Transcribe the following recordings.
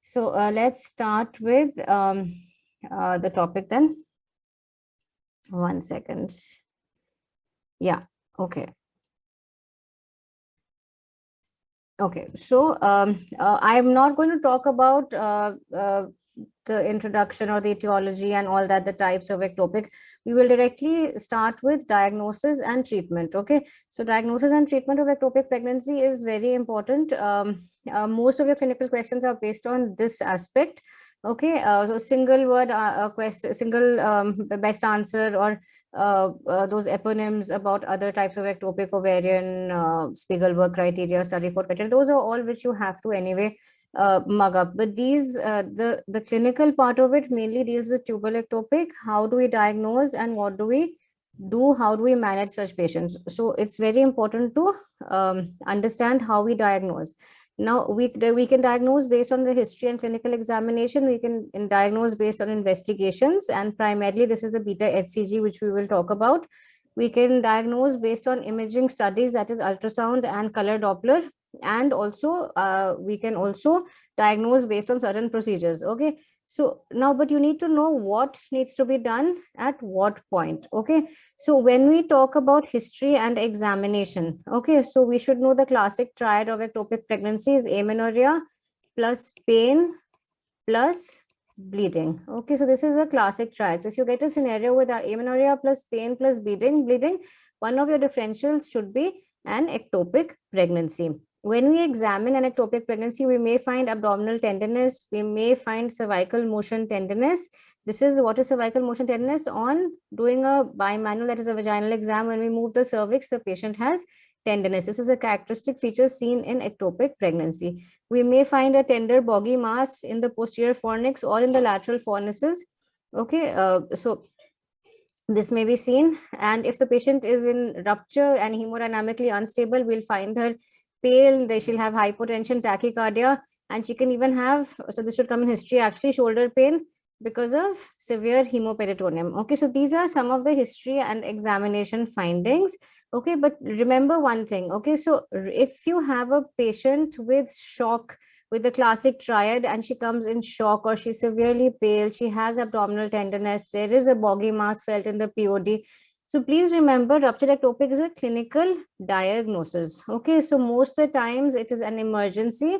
So let's start with the topic then. 1 second. Yeah, okay. Okay, so I'm not going to talk about the introduction or the etiology and all that, the types of ectopic. We will directly start with diagnosis and treatment. Okay, so diagnosis and treatment of ectopic pregnancy is very important. Most of your clinical questions are based on this aspect. Okay, so single word question, single best answer, or those eponyms about other types of ectopic ovarian, Spiegelberg criteria, study for criteria, those are all which you have to anyway mug up. But these, the clinical part of it mainly deals with tubal ectopic. How do we diagnose and what do we do? How do we manage such patients? So it's very important to understand how we diagnose. Now we can diagnose based on the history and clinical examination. We can diagnose based on investigations, and primarily this is the beta HCG, which we will talk about. We can diagnose based on imaging studies, that is ultrasound and color Doppler, and also we can also diagnose based on certain procedures. Okay, so now, but you need to know what needs to be done at what point. Okay, so when we talk about history and examination, okay, so we should know the classic triad of ectopic pregnancy is amenorrhea plus pain plus bleeding. Okay, so this is a classic triad. So if you get a scenario with amenorrhea plus pain plus bleeding, one of your differentials should be an ectopic pregnancy. When we examine an ectopic pregnancy, we may find abdominal tenderness, we may find cervical motion tenderness. This is what is cervical motion tenderness. On doing a bimanual, that is a vaginal exam, when we move the cervix, the patient has tenderness. This is a characteristic feature seen in ectopic pregnancy. We may find a tender boggy mass in the posterior fornix or in the lateral fornices. Okay, so this may be seen, and if the patient is in rupture and hemodynamically unstable, we'll find her pale, she'll have hypotension, tachycardia, and she can even have, so this should come in history actually, shoulder pain because of severe hemoperitoneum. Okay, so these are some of the history and examination findings. Okay, but remember one thing. Okay, so if you have a patient with shock, with the classic triad, and she comes in shock, or she's severely pale, she has abdominal tenderness, there is a boggy mass felt in the POD. So please remember, ruptured ectopic is a clinical diagnosis. Okay, so most of the times it is an emergency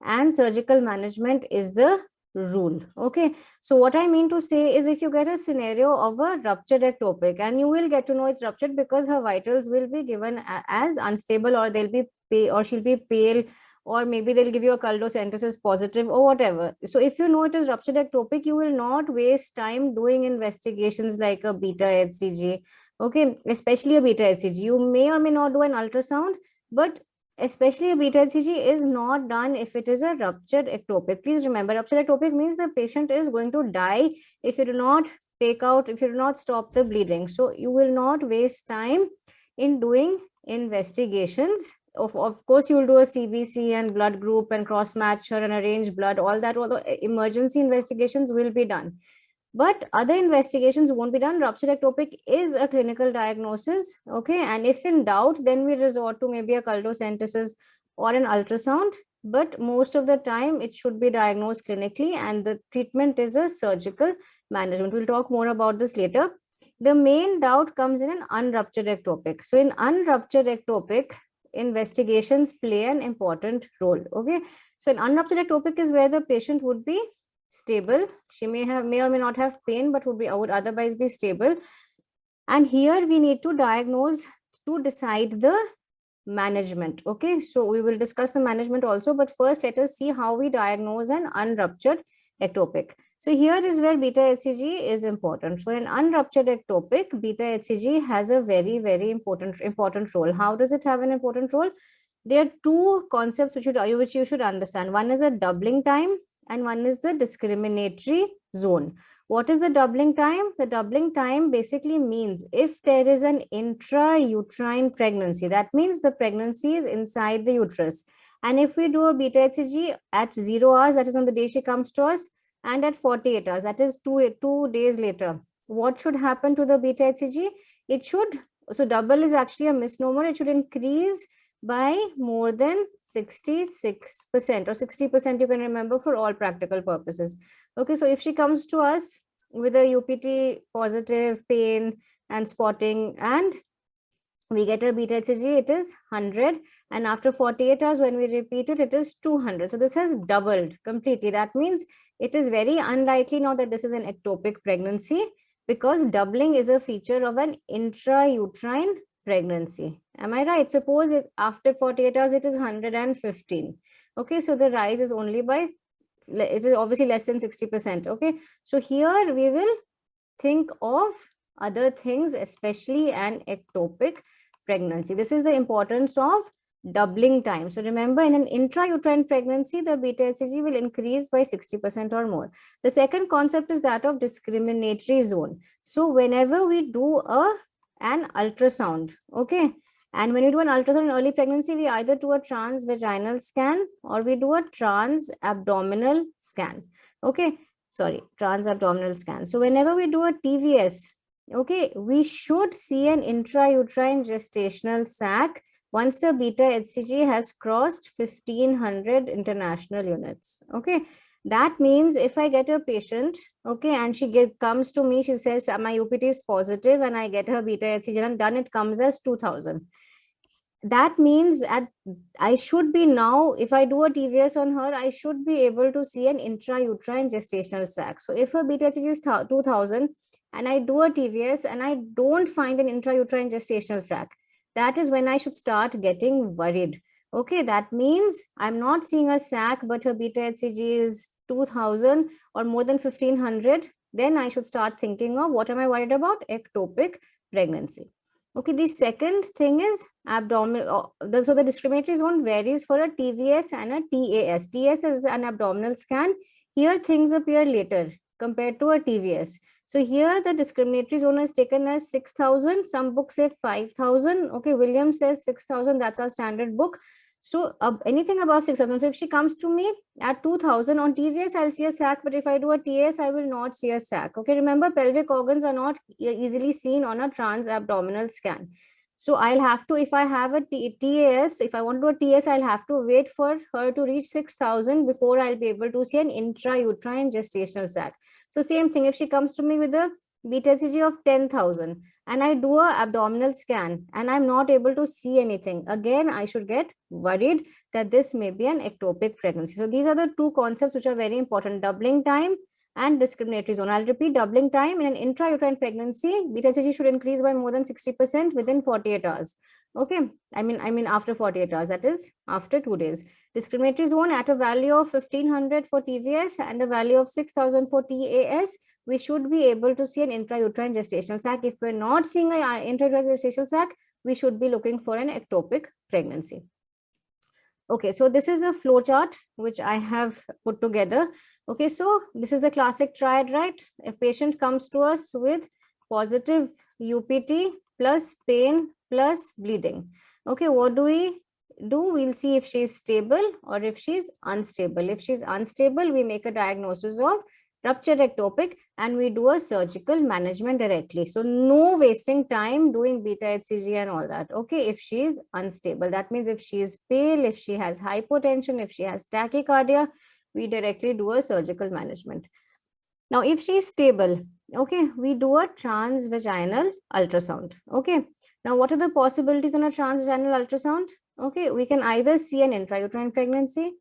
and surgical management is the rule. Okay, so what I mean to say is, if you get a scenario of a ruptured ectopic, and you will get to know it's ruptured because her vitals will be given as unstable, or they'll be or she'll be pale, or maybe they'll give you a cultocentesis positive or whatever. So if you know it is ruptured ectopic, you will not waste time doing investigations like a beta HCG. Okay, especially a beta HCG. You may or may not do an ultrasound, but especially a beta HCG is not done if it is a ruptured ectopic. Please remember, ruptured ectopic means the patient is going to die if you do not if you do not stop the bleeding. So you will not waste time in doing investigations. Of course, you will do a CBC and blood group and cross match her and arrange blood, all that, all the emergency investigations will be done. But other investigations won't be done. Ruptured ectopic is a clinical diagnosis. Okay, and if in doubt, then we resort to maybe a cultocentesis or an ultrasound. But most of the time, it should be diagnosed clinically, and the treatment is a surgical management. We'll talk more about this later. The main doubt comes in an unruptured ectopic. So in unruptured ectopic, investigations play an important role. Okay, so an unruptured ectopic is where the patient would be stable. She may or may not have pain, but would otherwise be stable. And here we need to diagnose to decide the management. Okay, so we will discuss the management also, but first let us see how we diagnose an unruptured ectopic. So here is where beta HCG is important. So in unruptured ectopic, beta HCG has a very, very important role. How does it have an important role? There are two concepts which you should understand. One is a doubling time, and one is the discriminatory zone. What is the doubling time? The doubling time basically means if there is an intrauterine pregnancy, that means the pregnancy is inside the uterus. And if we do a beta HCG at 0 hours, that is on the day she comes to us, and at 48 hours, that is 2 days later, what should happen to the beta HCG? It should, so double is actually a misnomer. It should increase by more than 66% or 60%, you can remember, for all practical purposes. Okay, so if she comes to us with a UPT positive, pain and spotting, and we get a beta HCG, it is 100, and after 48 hours when we repeat it, it is 200. So this has doubled completely. That means it is very unlikely now that this is an ectopic pregnancy, because doubling is a feature of an intrauterine pregnancy. Am I right? Suppose after 48 hours it is 115. Okay, so the rise is only by, it is obviously less than 60%. Okay, so here we will think of other things, especially an ectopic pregnancy. This is the importance of doubling time. So remember, in an intrauterine pregnancy, the beta HCG will increase by 60% or more. The second concept is that of discriminatory zone. So whenever we do an ultrasound, okay, and when we do an ultrasound in early pregnancy, we either do a transvaginal scan or we do a transabdominal scan. Okay, sorry, transabdominal scan. So whenever we do a TVS, okay, we should see an intrauterine gestational sac once the beta HCG has crossed 1500 international units. Okay, that means if I get a patient, okay, and she comes to me, she says my UPT is positive and I get her beta HCG and done, it comes as 2000. That means I should be now, if I do a TVS on her, I should be able to see an intrauterine gestational sac. So if her beta HCG is 2000 and I do a TVS and I don't find an intrauterine gestational sac, that is when I should start getting worried. Okay, that means I'm not seeing a sac, but her beta HCG is 2000 or more than 1500. Then I should start thinking of what am I worried about? Ectopic pregnancy. Okay, the second thing is abdominal. So the discriminatory zone varies for a TVS and a TAS. TAS is an abdominal scan. Here things appear later compared to a TVS. So here the discriminatory zone is taken as 6000. Some books say 5000. Okay, Williams says 6000. That's our standard book. So anything above 6000. So if she comes to me at 2000 on TVS, I'll see a sac. But if I do a TAS, I will not see a sac. Okay, remember, pelvic organs are not easily seen on a transabdominal scan. So I'll have to, if I have a TAS, if I want to do a TAS, I'll have to wait for her to reach 6000 before I'll be able to see an intrauterine gestational sac. So same thing, if she comes to me with a beta HCG of 10,000 and I do a abdominal scan and I'm not able to see anything, again, I should get worried that this may be an ectopic pregnancy. So these are the two concepts which are very important: doubling time and discriminatory zone. I'll repeat: doubling time in an intrauterine pregnancy, beta HCG should increase by more than 60% within 48 hours. Okay, I mean after 48 hours, that is after 2 days. Discriminatory zone at a value of 1500 for TVS and a value of 6000 for TAS, we should be able to see an intrauterine gestational sac. If we're not seeing an intrauterine gestational sac, we should be looking for an ectopic pregnancy. Okay, so this is a flow chart which I have put together. Okay, so this is the classic triad, right? A patient comes to us with positive UPT plus pain plus bleeding. Okay, what do? We'll see if she's stable or if she's unstable. If she's unstable, we make a diagnosis of ruptured ectopic and we do a surgical management directly. So no wasting time doing beta HCG and all that. Okay, if she is unstable, that means if she is pale, if she has hypotension, if she has tachycardia, we directly do a surgical management. Now, if she is stable, okay, we do a transvaginal ultrasound. Okay, now what are the possibilities on a transvaginal ultrasound? Okay, we can either see an intrauterine pregnancy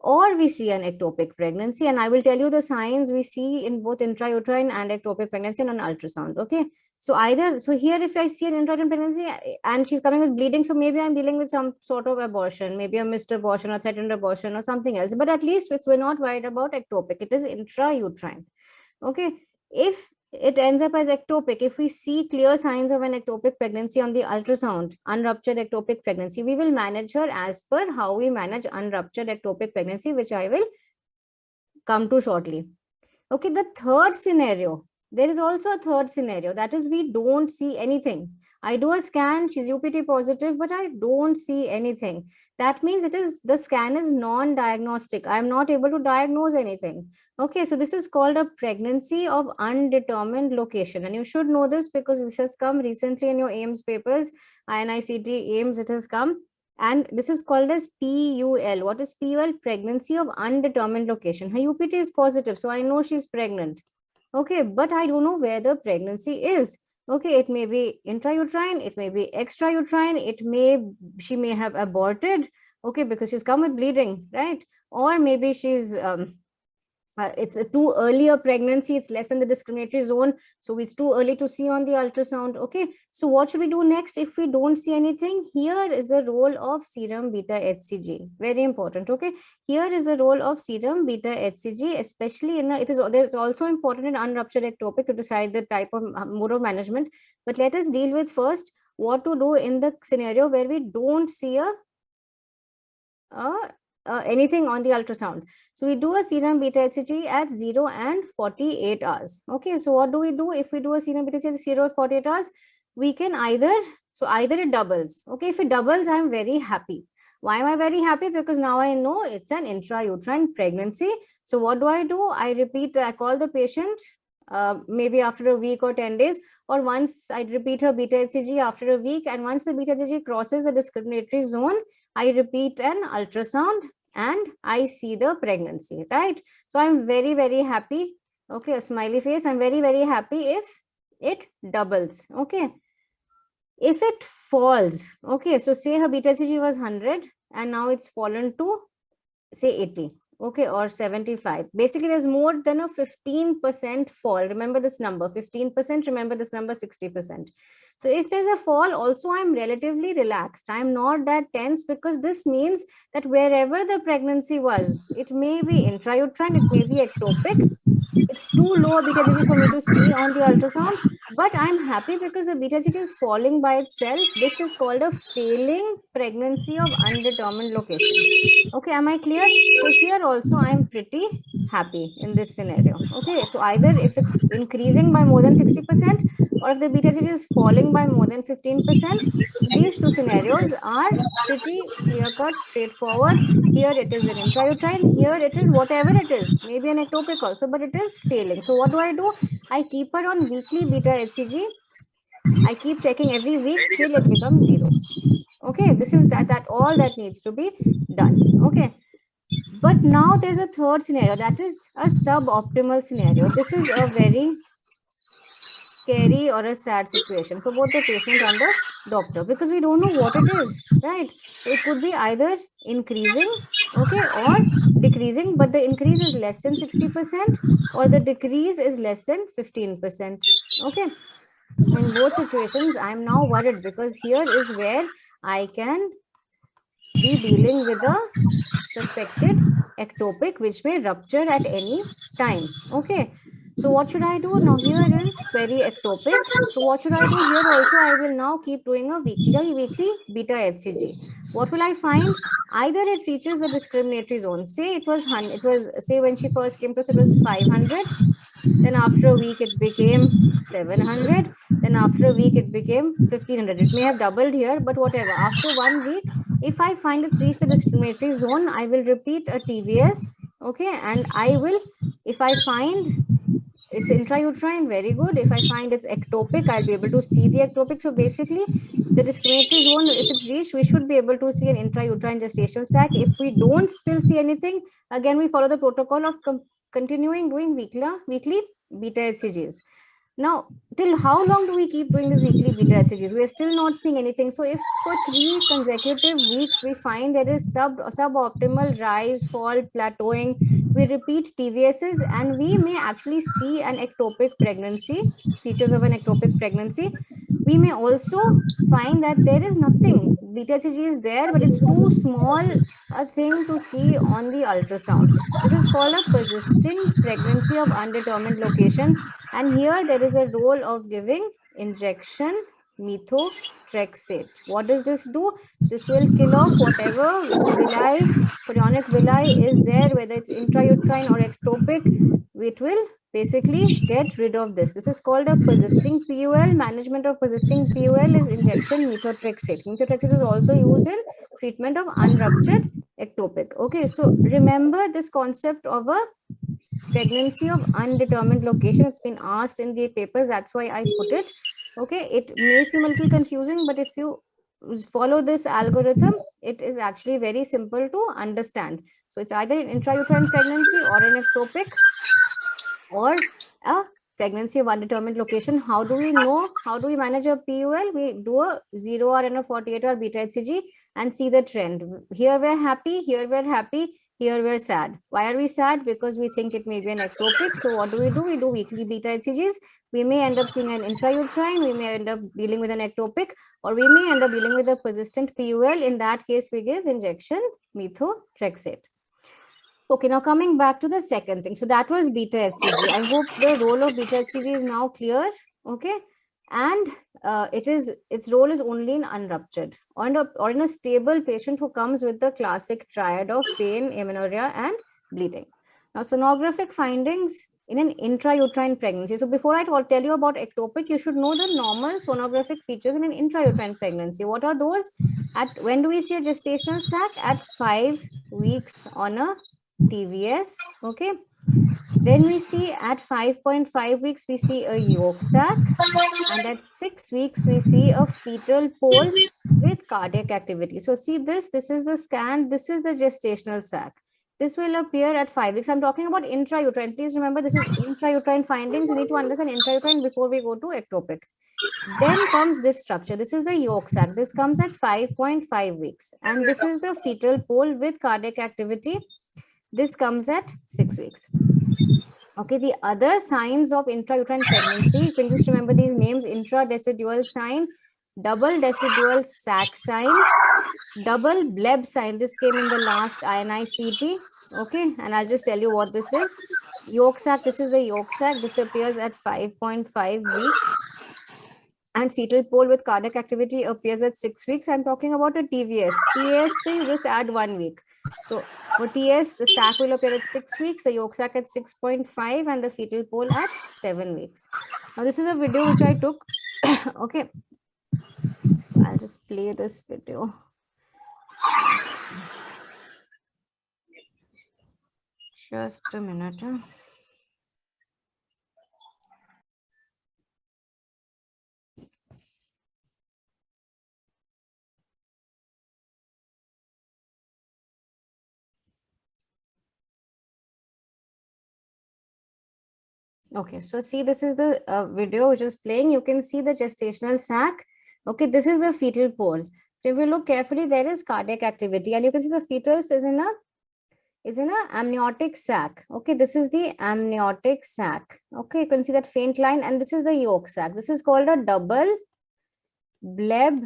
or we see an ectopic pregnancy, and I will tell you the signs we see in both intrauterine and ectopic pregnancy on an ultrasound. Okay, so here if I see an intrauterine pregnancy and she's coming with bleeding, so maybe I'm dealing with some sort of abortion, maybe a missed abortion or threatened abortion or something else, but at least we're not worried about ectopic, it is intrauterine. Okay, if it ends up as ectopic, if we see clear signs of an ectopic pregnancy on the ultrasound, unruptured ectopic pregnancy, we will manage her as per how we manage unruptured ectopic pregnancy, which I will come to shortly. Okay, the third scenario, there is also a third scenario, that is we don't see anything. I do a scan, she's UPT positive, but I don't see anything. That means the scan is non-diagnostic. I'm not able to diagnose anything. Okay, so this is called a pregnancy of undetermined location. And you should know this because this has come recently in your AIIMS papers, INICET AIIMS, it has come. And this is called as PUL. What is PUL? Pregnancy of undetermined location. Her UPT is positive, so I know she's pregnant. Okay, but I don't know where the pregnancy is. Okay, it may be intrauterine, it may be extrauterine, she may have aborted, okay, because she's come with bleeding, right? Or maybe she's it's a too early a pregnancy, it's less than the discriminatory zone, so it's too early to see on the ultrasound. Okay, so what should we do next if we don't see anything? Here is the role of serum beta HCG, very important. Okay, here is the role of serum beta HCG, especially in it's also important in unruptured ectopic to decide the type of mode of management. But let us deal with first what to do in the scenario where we don't see anything on the ultrasound. So we do a serum beta HCG at 0 and 48 hours. Okay, so what do we do if we do a serum beta HCG at 0 or 48 hours? We can either it doubles. Okay, if it doubles, I'm very happy. Why am I very happy? Because now I know it's an intrauterine pregnancy. So what do? I call the patient maybe after a week or 10 days, or once I repeat her beta HCG after a week, and once the beta HCG crosses the discriminatory zone, I repeat an ultrasound and I see the pregnancy, right? So I'm very, very happy. Okay, a smiley face. I'm very, very happy if it doubles. Okay. If it falls, okay, so say her beta HCG was 100 and now it's fallen to say 80, okay, or 75. Basically, there's more than a 15% fall. Remember this number, 15%, remember this number, 60%. So if there's a fall, also I'm relatively relaxed. I'm not that tense, because this means that wherever the pregnancy was, it may be intrauterine, it may be ectopic, it's too low a beta HCG for me to see on the ultrasound, but I'm happy because the beta HCG is falling by itself. This is called a failing pregnancy of undetermined location. Okay, am I clear? So here also I'm pretty happy in this scenario. Okay, so either if it's increasing by more than 60%, or if the beta HCG is falling by more than 15%, these two scenarios are pretty clear-cut, straightforward. Here it is an intrauterine, here it is whatever it is, maybe an ectopic also, but it is failing. So what do? I keep her on weekly beta HCG. I keep checking every week till it becomes 0. Okay, this is that all that needs to be done. Okay, but now there's a third scenario, that is a suboptimal scenario. This is a very scary or a sad situation for both the patient and the doctor, because we don't know what it is, right? So it could be either increasing, okay, or decreasing, but the increase is less than 60%, or the decrease is less than 15%. Okay, in both situations I'm now worried, because here is where I can be dealing with a suspected ectopic which may rupture at any time. Okay, so what should I do now? Here is very ectopic. So what should I do here? Also, I will now keep doing a weekly beta HCG. What will I find? Either it reaches the discriminatory zone. Say it was say when she first came to us, it was 500. Then after a week it became 700. Then after a week it became 1500. It may have doubled here, but whatever. After 1 week, if I find it's reached the discriminatory zone, I will repeat a TVS. Okay, and I will, if I find it's intrauterine, very good. If I find it's ectopic, I'll be able to see the ectopic. So basically, the discriminatory zone, if it's reached, we should be able to see an intrauterine gestational sac. If we don't still see anything, again, we follow the protocol of continuing doing weekly beta HCGs. Now, till how long do we keep doing this weekly beta HCGs? We are still not seeing anything. So if for 3 consecutive weeks we find there is suboptimal rise, fall, plateauing, we repeat TVSs, and we may actually see an ectopic pregnancy, features of an ectopic pregnancy. We may also find that there is nothing. Beta HCG is there, but it's too small a thing to see on the ultrasound. This is called a persisting pregnancy of undetermined location. And here there is a role of giving injection methotrexate. What does this do? This will kill off whatever villi, chorionic villi is there, whether it's intrauterine or ectopic. It will basically get rid of this. This is called a persisting PUL. Management of persisting PUL is injection methotrexate. Methotrexate is also used in treatment of unruptured ectopic. Okay, so remember this concept of a pregnancy of undetermined location. It's been asked in the papers, that's why I put it. Okay, it may seem a little confusing, but if you follow this algorithm, it is actually very simple to understand. So it's either an intrauterine pregnancy or an ectopic or a pregnancy of undetermined location. How do we know? How do we manage a PUL? We do a 0-hour and a 48-hour beta HCG and see the trend. Here we're happy, here we're happy, here we're sad. Why are we sad? Because we think it may be an ectopic. So what do? We do weekly beta HCGs. We may end up seeing an intrauterine, we may end up dealing with an ectopic, or we may end up dealing with a persistent PUL. In that case, we give injection methotrexate. Okay, now coming back to the second thing. So that was beta HCG. I hope the role of beta HCG is now clear. Okay, and its role is only in unruptured or in a stable patient who comes with the classic triad of pain, amenorrhea, and bleeding. Now, sonographic findings in an intrauterine pregnancy. So before I tell you about ectopic, you should know the normal sonographic features in an intrauterine pregnancy. What are those? At when do we see a gestational sac? At 5 weeks on a TVS. Okay, then we see at 5.5 weeks we see a yolk sac, and at 6 weeks we see a fetal pole with cardiac activity. So see this is the scan, this is the gestational sac. This will appear at 5 weeks. I'm talking about intrauterine. Please remember, this is intrauterine findings. You need to understand intrauterine before we go to ectopic. Then comes this structure. This is the yolk sac. This comes at 5.5 weeks, and this is the fetal pole with cardiac activity. This comes at 6 weeks. Okay, the other signs of intrauterine pregnancy, you can just remember these names: intradecidual sign, double decidual sac sign, double bleb sign. This came in the last INI-CT. Okay, and I'll just tell you what this is. Yolk sac, this is the yolk sac. This appears at 5.5 weeks. And fetal pole with cardiac activity appears at 6 weeks. I'm talking about a TVS. TAS, you just add 1 week. So for TS, the sac will appear at 6 weeks, the yolk sac at 6.5, and the fetal pole at 7 weeks. Now, this is a video which I took. Okay. So I'll just play this video. Just a minute. Okay, so see, this is the video which is playing. You can see the gestational sac. Okay, this is the fetal pole. So if you look carefully, there is cardiac activity, and you can see the fetus is in a amniotic sac. Okay, this is the amniotic sac. Okay, you can see that faint line, and this is the yolk sac. This is called a double bleb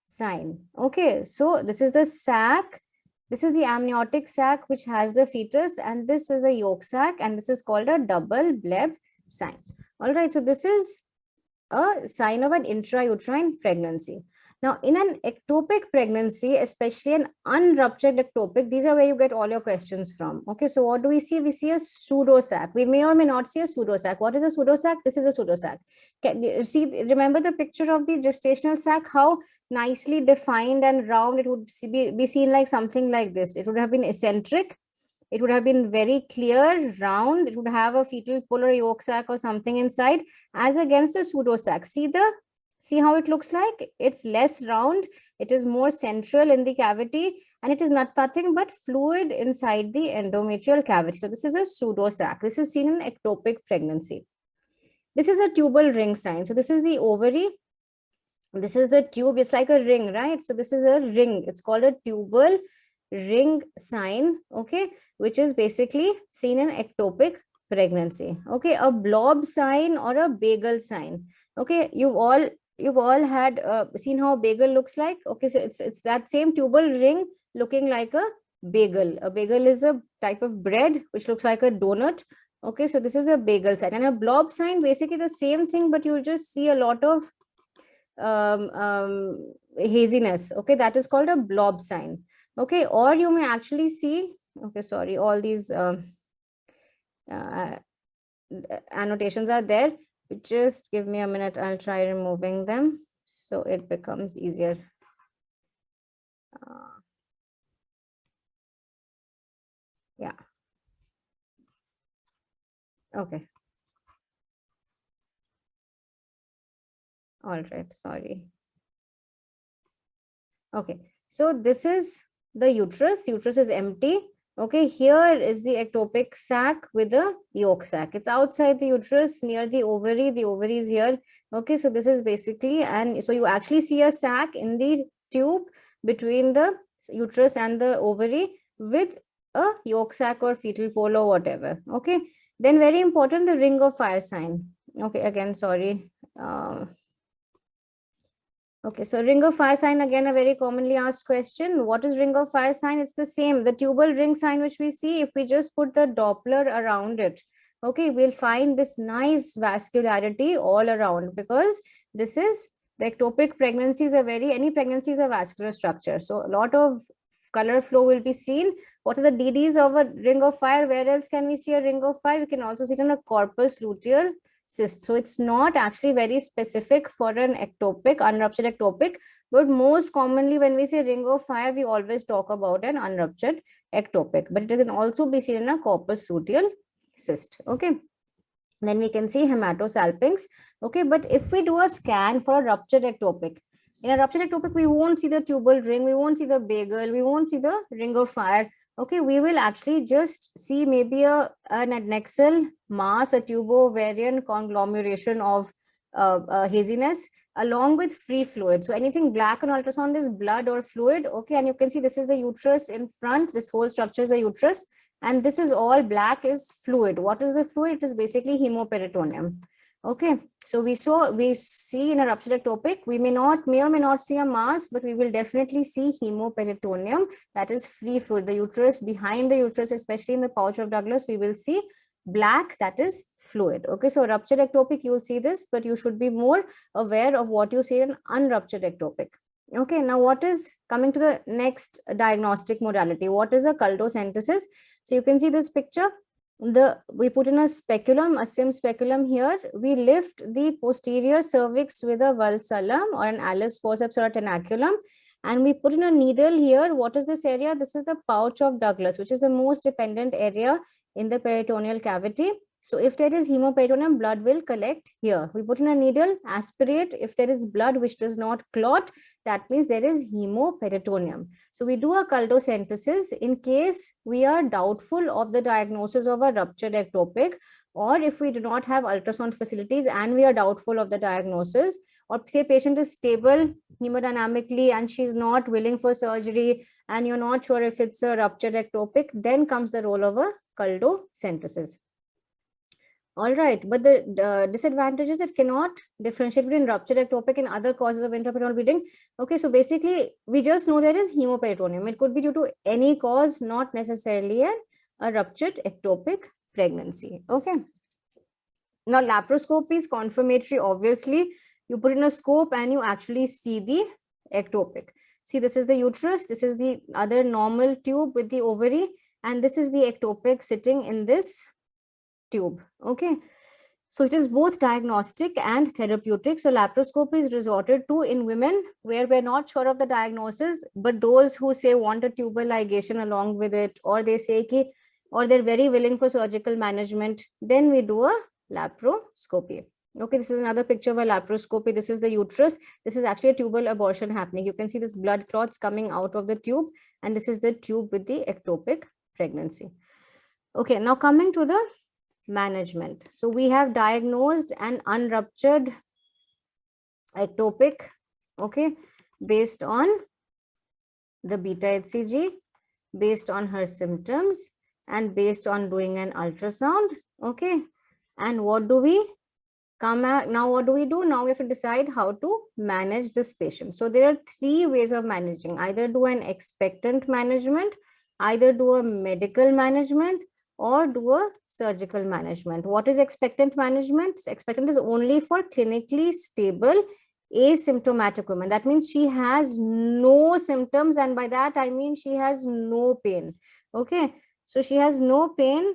sign. Okay, so this is the sac. This is the amniotic sac which has the fetus, and this is the yolk sac, and this is called a double bleb sign. All right, so this is a sign of an intrauterine pregnancy. Now, in an ectopic pregnancy, especially an unruptured ectopic, these are where you get all your questions from. Okay, so what do we see? We see a pseudosac. We may or may not see a pseudosac. What is a pseudosac? This is a pseudosac. Can you see? Remember the picture of the gestational sac? How nicely defined and round it would be seen like something like this. It would have been eccentric. It would have been very clear, round. It would have a fetal polar yolk sac or something inside, as against a pseudosac. See how it looks like? It's less round. It is more central in the cavity, and it is nothing but fluid inside the endometrial cavity. So this is a pseudosac. This is seen in ectopic pregnancy. This is a tubal ring sign. So this is the ovary. This is the tube. It's like a ring, right? So this is a ring. It's called a tubal ring sign, okay, which is basically seen in ectopic pregnancy. Okay, a blob sign or a bagel sign. Okay, you've all had seen how a bagel looks like. Okay, so it's that same tubal ring looking like a bagel. A bagel is a type of bread which looks like a donut. Okay, so this is a bagel sign, and a blob sign, basically the same thing, but you just see a lot of haziness. Okay, that is called a blob sign. Okay, or you may actually see, okay, sorry, all these annotations are there. Just give me a minute, I'll try removing them so it becomes easier. Yeah. Okay. All right, sorry. Okay, so this is the uterus. Uterus is empty. Okay, here is the ectopic sac with the yolk sac. It's outside the uterus near the ovary. The ovary is here. Okay, so this is basically, and so you actually see a sac in the tube between the uterus and the ovary with a yolk sac or fetal pole or whatever. Okay, then very important, the ring of fire sign. Okay, again, sorry. Okay, so ring of fire sign, again, a very commonly asked question. What is ring of fire sign? It's the same. The tubal ring sign, which we see, if we just put the Doppler around it, okay, we'll find this nice vascularity all around, because this is the ectopic pregnancies are any pregnancy is a vascular structure. So a lot of color flow will be seen. What are the DDs of a ring of fire? Where else can we see a ring of fire? We can also see it on a corpus luteal cyst. So it's not actually very specific for an ectopic, unruptured ectopic, but most commonly when we say ring of fire, we always talk about an unruptured ectopic, but it can also be seen in a corpus luteal cyst. Okay, then we can see hematosalpinx. Okay, but if we do a scan for a ruptured ectopic, in a ruptured ectopic, we won't see the tubal ring, we won't see the bagel, we won't see the ring of fire. Okay, we will actually just see maybe an adnexal mass, a tubo-ovarian conglomeration of haziness along with free fluid. So anything black on ultrasound is blood or fluid. Okay, and you can see this is the uterus in front. This whole structure is the uterus, and this is all black is fluid. What is the fluid? It is basically hemoperitoneum. Okay, so we see in a ruptured ectopic, we may or may not see a mass, but we will definitely see hemoperitoneum, that is free fluid. The uterus, behind the uterus, especially in the pouch of Douglas, we will see black, that is fluid. Okay, so ruptured ectopic, you will see this, but you should be more aware of what you see in unruptured ectopic. Okay, now what is coming to the next diagnostic modality? What is a cultocentesis? So you can see this picture. We put in a speculum, a sim speculum here. We lift the posterior cervix with a valsalum or an Alice forceps or a tenaculum, and we put in a needle here. What is this area? This is the pouch of Douglas, which is the most dependent area in the peritoneal cavity. So if there is hemoperitoneum, blood will collect here. We put in a needle, aspirate. If there is blood which does not clot, that means there is hemoperitoneum. So we do a cultocentesis in case we are doubtful of the diagnosis of a ruptured ectopic, or if we do not have ultrasound facilities and we are doubtful of the diagnosis, or say patient is stable hemodynamically and she's not willing for surgery and you're not sure if it's a ruptured ectopic, then comes the role of a cultocentesis. All right, but the disadvantage is it cannot differentiate between ruptured ectopic and other causes of intraperitoneal bleeding. Okay, so basically we just know there is hemoperitoneum. It could be due to any cause, not necessarily a ruptured ectopic pregnancy. Okay. Now laparoscopy is confirmatory. Obviously, you put in a scope and you actually see the ectopic. See, this is the uterus. This is the other normal tube with the ovary, and this is the ectopic sitting in this tube. Okay, so it is both diagnostic and therapeutic. So laparoscopy is resorted to in women where we're not sure of the diagnosis, but those who say want a tubal ligation along with it, or they say ki, or they're very willing for surgical management, then we do a laparoscopy. Okay, this is another picture of a laparoscopy. This is the uterus. This is actually a tubal abortion happening. You can see this blood clots coming out of the tube, and this is the tube with the ectopic pregnancy. Okay, now coming to the management. So we have diagnosed an unruptured ectopic, okay, based on the beta HCG, based on her symptoms, and based on doing an ultrasound. Okay, and what do we come at now? What do we do now? We have to decide how to manage this patient. So there are three ways of managing: either do an expectant management, either do a medical management, or do a surgical management. What is expectant management? Expectant is only for clinically stable asymptomatic women. That means she has no symptoms, and by that I mean she has no pain. Okay, so she has no pain.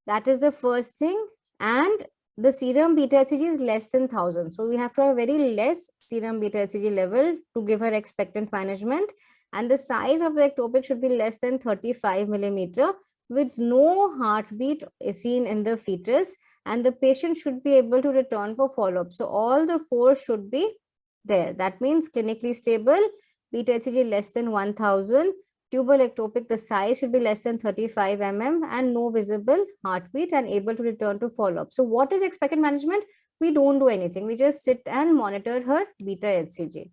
That is the first thing, and the serum beta HCG is less than 1000. So we have to have very less serum beta HCG level to give her expectant management, and the size of the ectopic should be less than 35 millimeter, with no heartbeat seen in the fetus, and the patient should be able to return for follow-up. So all the four should be there. That means clinically stable, beta HCG less than 1000, tubal ectopic, the size should be less than 35 mm, and no visible heartbeat, and able to return to follow-up. So what is expected management? We don't do anything. We just sit and monitor her beta HCG.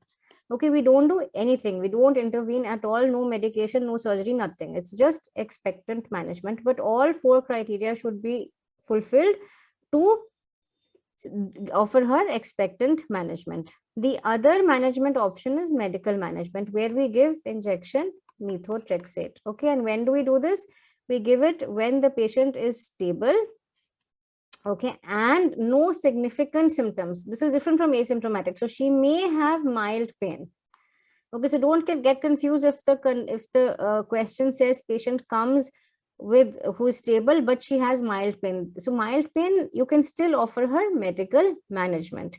Okay, we don't do anything. We don't intervene at all. No medication, no surgery, nothing. It's just expectant management. But all 4 criteria should be fulfilled to offer her expectant management. The other management option is medical management, where we give injection methotrexate. Okay, and when do we do this? We give it when the patient is stable, okay, and no significant symptoms. This is different from asymptomatic. So she may have mild pain. Okay, so don't get confused if the question says patient comes with who is stable, but she has mild pain. So mild pain, you can still offer her medical management.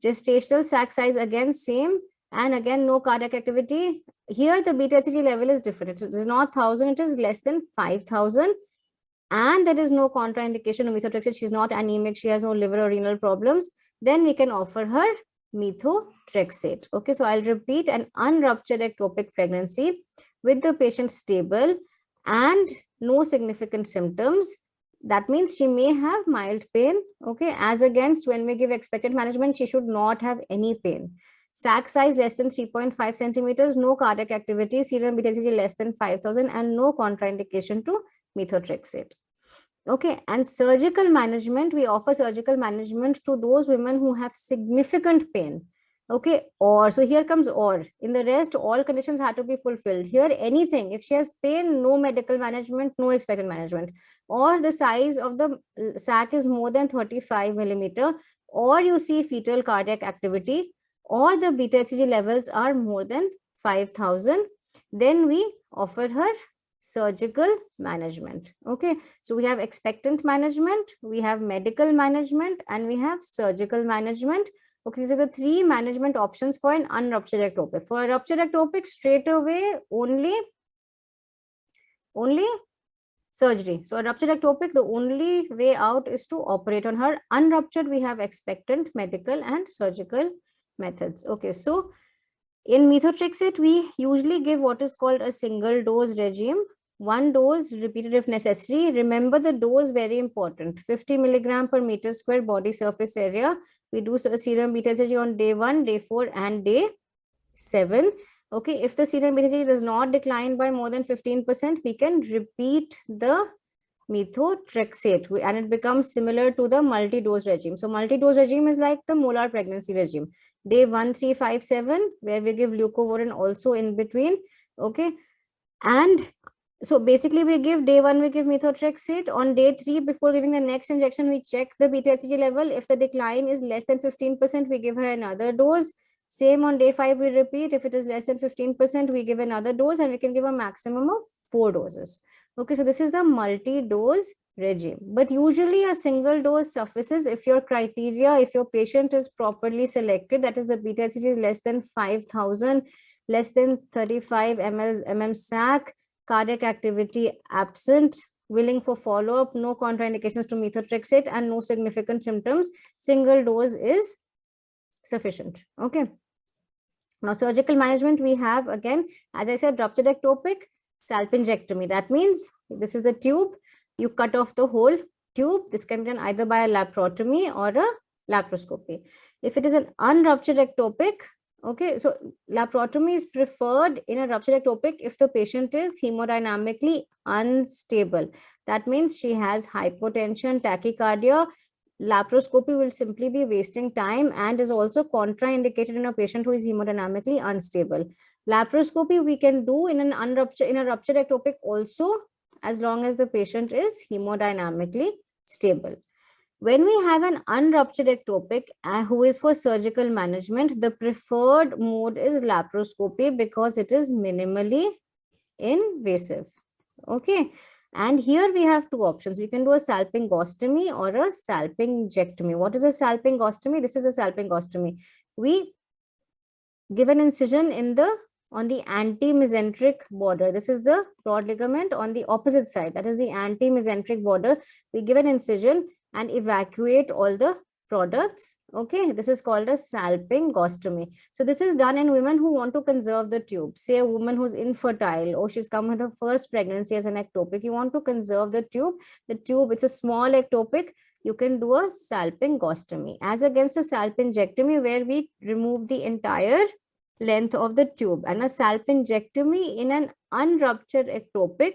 Gestational sac size, again same, and again no cardiac activity. Here the beta HCG level is different. It is not 1000, it is less than 5000, and there is no contraindication of methotrexate. She's not anemic, she has no liver or renal problems. Then we can offer her methotrexate. Okay, so I'll repeat: an unruptured ectopic pregnancy with the patient stable and no significant symptoms. That means she may have mild pain. Okay, as against when we give expected management, she should not have any pain. Sac size less than 3.5 centimeters, no cardiac activity, serum beta HCG less than 5000, and no contraindication to methotrexate. Okay, and surgical management, we offer surgical management to those women who have significant pain. Okay, or, so here comes or. In the rest, all conditions have to be fulfilled. Here, anything, if she has pain, no medical management, no expected management. Or the size of the sac is more than 35 millimeter, or you see fetal cardiac activity, or the beta HCG levels are more than 5000, then we offer her surgical management. Okay, so we have expectant management, we have medical management, and we have surgical management. Okay, these are the 3 management options for an unruptured ectopic. For a ruptured ectopic, straight away only surgery. So a ruptured ectopic, the only way out is to operate on her. Unruptured, we have expectant, medical, and surgical methods. Okay, so in methotrexate, we usually give what is called a single dose regime. 1 dose repeated if necessary. Remember the dose, very important. 50 milligram per meter square body surface area. We do serum beta HCG on day 1, day 4, and day 7. Okay, if the serum beta HCG does not decline by more than 15%, we can repeat the methotrexate, and it becomes similar to the multi-dose regime. So multi-dose regime is like the molar pregnancy regime. Day 1, 3, 5, 7, where we give leucovorin also in between. Okay, and so basically we give day 1, we give methotrexate. On day 3, before giving the next injection, we check the beta HCG level. If the decline is less than 15%, we give her another dose. Same on day 5, we repeat. If it is less than 15%, we give another dose, and we can give a maximum of 4 doses. Okay, so this is the multi-dose regime, but usually a single dose suffices if your criteria, if your patient is properly selected, that is the beta HCG is less than 5000, less than 35 mm sac, cardiac activity absent, willing for follow-up, no contraindications to methotrexate, and no significant symptoms. Single dose is sufficient. Okay, now surgical management, we have, again, as I said, ruptured ectopic, salpingectomy. That means this is the tube, you cut off the whole tube. This can be done either by a laparotomy or a laparoscopy. If it is an unruptured ectopic, okay, so laparotomy is preferred in a ruptured ectopic if the patient is hemodynamically unstable. That means she has hypotension, tachycardia. Laparoscopy will simply be wasting time and is also contraindicated in a patient who is hemodynamically unstable. Laparoscopy we can do in a ruptured ectopic also, as long as the patient is hemodynamically stable. When we have an unruptured ectopic who is for surgical management, the preferred mode is laparoscopy because it is minimally invasive. Okay, and here we have 2 options. We can do a salpingostomy or a salpingectomy. What is a salpingostomy? This is a salpingostomy. We give an incision on the anti-mesenteric border. This is the broad ligament on the opposite side. That is the anti-mesenteric border. We give an incision and evacuate all the products. Okay, this is called a salpingostomy. So this is done in women who want to conserve the tube. Say a woman who's infertile, or she's come with her first pregnancy as an ectopic. You want to conserve the tube. The tube, it's a small ectopic. You can do a salpingostomy as against a salpingectomy, where we remove the entire length of the tube. And a salpingectomy in an unruptured ectopic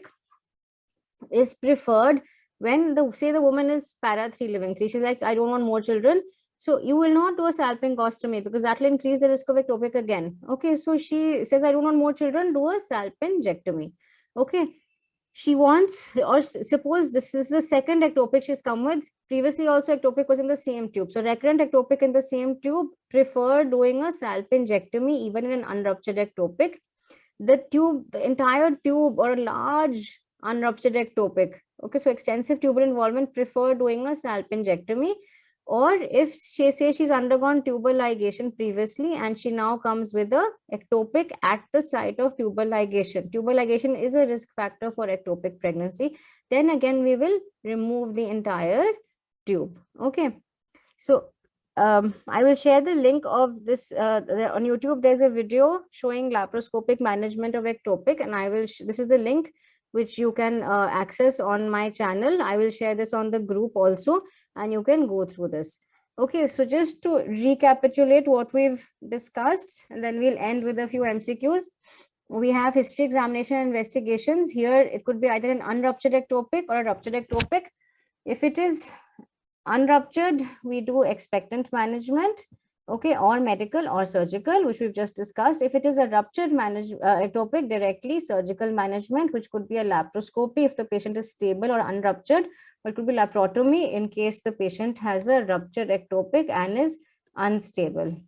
is preferred when say the woman is para 3 living 3. She's like, I don't want more children. So you will not do a salpingostomy because that will increase the risk of ectopic again. Okay, so she says, I don't want more children, do a salpingectomy. Okay, she wants, or suppose this is the second ectopic she's come with. Previously also ectopic was in the same tube. So recurrent ectopic in the same tube, prefer doing a salpingectomy even in an unruptured ectopic. The tube, the entire tube or a large unruptured ectopic. Okay, so extensive tubal involvement, prefer doing a salpingectomy. Or if she says she's undergone tubal ligation previously and she now comes with a ectopic at the site of tubal ligation. Tubal ligation is a risk factor for ectopic pregnancy. Then again, we will remove the entire tube. Okay, so I will share the link of this on YouTube. There's a video showing laparoscopic management of ectopic, and I will. This is the link which you can access on my channel. I will share this on the group also, and you can go through this. Okay, so just to recapitulate what we've discussed, and then we'll end with a few MCQs. We have history, examination, investigations. Here, it could be either an unruptured ectopic or a ruptured ectopic. If it is unruptured, we do expectant management, okay, or medical or surgical, which we've just discussed. If it is a ruptured ectopic, directly surgical management, which could be a laparoscopy if the patient is stable or unruptured, or it could be laparotomy in case the patient has a ruptured ectopic and is unstable.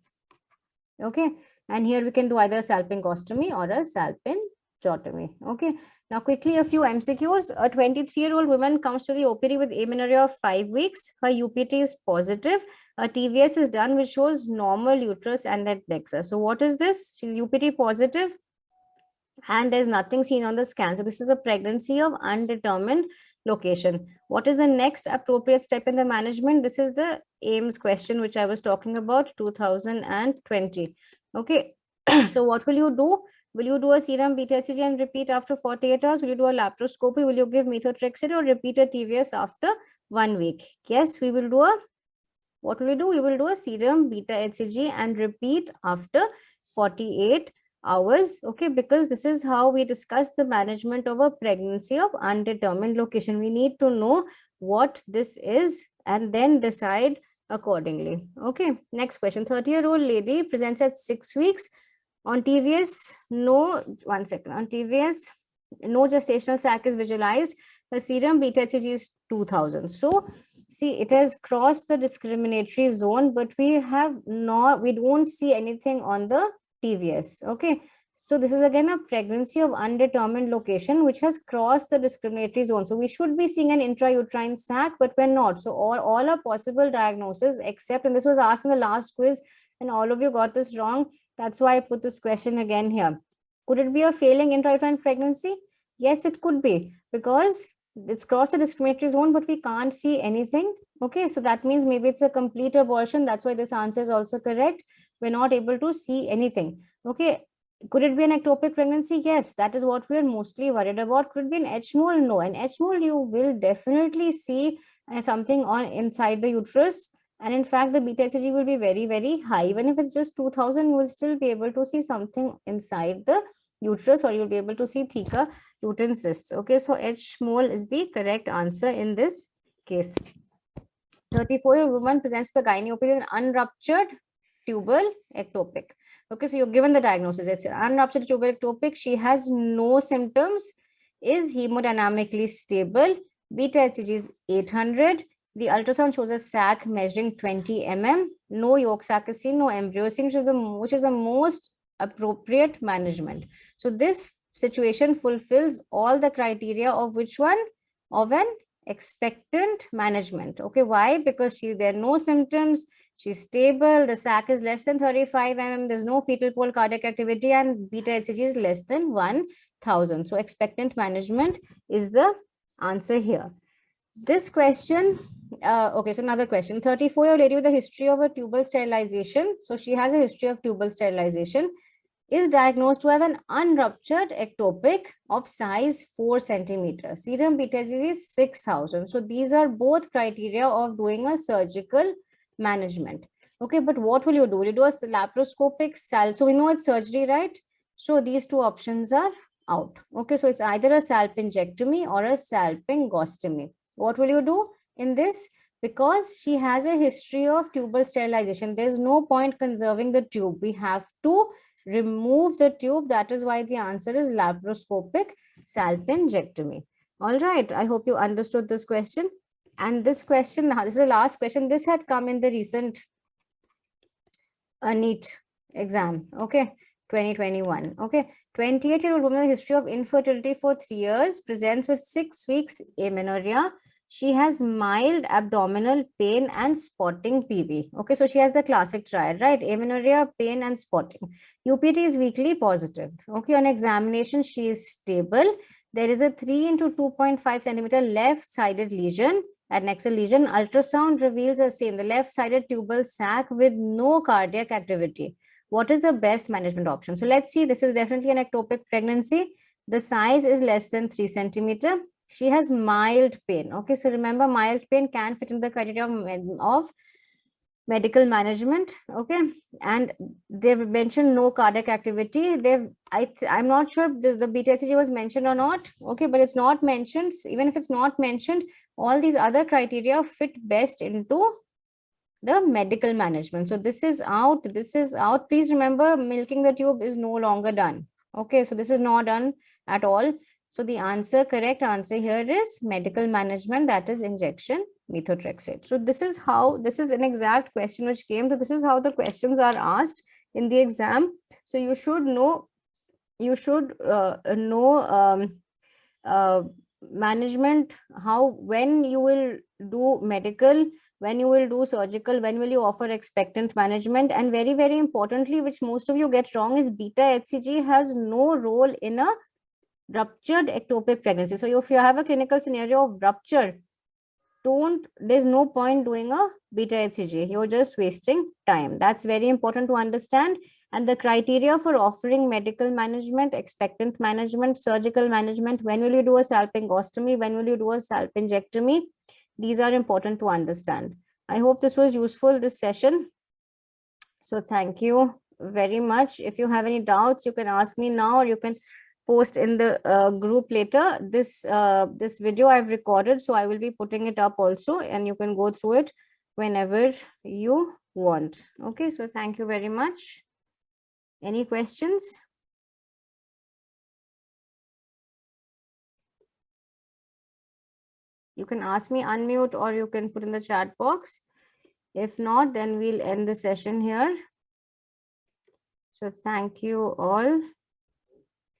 Okay, and here we can do either a salpingostomy or a salpingotomy. Okay, now quickly a few MCQs. A 23-year-old woman comes to the OPD with amenorrhea of 5 weeks. Her UPT is positive. A TVS is done which shows normal uterus and adnexa. So what is this? She's UPT positive and there's nothing seen on the scan. So this is a pregnancy of undetermined location. What is the next appropriate step in the management? This is the AIMS question which I was talking about, 2020. Okay, so what will you do? Will you do a serum beta HCG and repeat after 48 hours? Will you do a laparoscopy? Will you give methotrexate or repeat a TVS after 1 week? Yes, we will do a, what will we do? We will do a serum beta HCG and repeat after 48 hours. Okay, because this is how we discuss the management of a pregnancy of undetermined location. We need to know what this is and then decide accordingly. Okay, next question. 30-year-old lady presents at 6 weeks. On TVS, no, 1 second. On TVS, no gestational sac is visualized. The serum beta HCG is 2000. So, see, it has crossed the discriminatory zone, but we don't see anything on the TVS. Okay, so this is again a pregnancy of undetermined location which has crossed the discriminatory zone. So we should be seeing an intrauterine sac, but we're not. So all are possible diagnoses except, and this was asked in the last quiz and all of you got this wrong. That's why I put this question again here. Could it be a failing intrauterine pregnancy? Yes, it could be, because it's crossed the discriminatory zone, but we can't see anything. Okay, so that means maybe it's a complete abortion. That's why this answer is also correct. We're not able to see anything. Okay, could it be an ectopic pregnancy? Yes, that is what we're mostly worried about. Could it be an H-mole? No, an H-mole you will definitely see something on inside the uterus. And in fact, the beta HCG will be very, very high. Even if it's just 2000, you will still be able to see something inside the uterus, or you'll be able to see thicker uterine cysts. Okay, so H-mole is the correct answer in this case. 34-year-old woman presents the gynae OPD with unruptured tubal ectopic. Okay, so you're given the diagnosis. It's an unruptured tubal ectopic. She has no symptoms, is hemodynamically stable. Beta HCG is 800. The ultrasound shows a sac measuring 20 mm. No yolk sac is seen, no embryo is seen, which is the most appropriate management. So this situation fulfills all the criteria of which one? Of an expectant management. Okay, why? Because there are no symptoms, she's stable, the sac is less than 35 mm, there's no fetal pole cardiac activity, and beta HCG is less than 1000. So expectant management is the answer here. This question Okay, so another question. 34-year-old lady with a history of a tubal sterilization. So she has a history of tubal sterilization, is diagnosed to have an unruptured ectopic of size 4 centimeters. Serum beta HCG is 6,000. So these are both criteria of doing a surgical management. Okay, but what will you do? Will you do a laparoscopic salp? So we know it's surgery, right? So these two options are out. Okay, so it's either a salpingectomy or a salpingostomy. What will you do in this? Because she has a history of tubal sterilization, there's no point conserving the tube. We have to remove the tube. That is why the answer is laparoscopic salpingectomy. All right, I hope you understood this question. And this question, this is the last question. This had come in the recent NEET exam. Okay, 2021. Okay, 28-year-old woman with a history of infertility for 3 years, presents with 6 weeks amenorrhea. She has mild abdominal pain and spotting PV. Okay, so she has the classic triad, right? Amenorrhea, pain and spotting. UPT is weakly positive. Okay, on examination, she is stable. There is a 3 into 2.5 centimeter left-sided lesion, adnexal lesion. Ultrasound reveals the same, the left-sided tubal sac with no cardiac activity. What is the best management option? So let's see, this is definitely an ectopic pregnancy. The size is less than 3 centimeter. She has mild pain. Okay, so remember, mild pain can fit in the criteria of medical management. Okay, and they've mentioned no cardiac activity. I'm not sure the beta HCG was mentioned or not. Okay, but it's not mentioned. Even if it's not mentioned, all these other criteria fit best into the medical management. So this is out. This is out. Please remember, milking the tube is no longer done. Okay, so this is not done at all. So the correct answer here is medical management, that is injection methotrexate. So this is an exact question which came. So this is how the questions are asked in the exam. So you should know management, when you will do medical, when you will do surgical, when will you offer expectant management. And very, very importantly, which most of you get wrong, is beta HCG has no role in a ruptured ectopic pregnancy. So if you have a clinical scenario of rupture, there's no point doing a beta HCG. You're just wasting time. That's very important to understand. And the criteria for offering medical management, expectant management, surgical management, when will you do a salpingostomy, when will you do a salpingectomy, these are important to understand. I hope this was useful, this session. So thank you very much. If you have any doubts, you can ask me now, or you can post in the group later. This video I've recorded, so I will be putting it up also, and you can go through it whenever you want. Okay, so thank you very much. Any questions? You can ask me, unmute, or you can put in the chat box. If not, then we'll end the session here. So thank you all.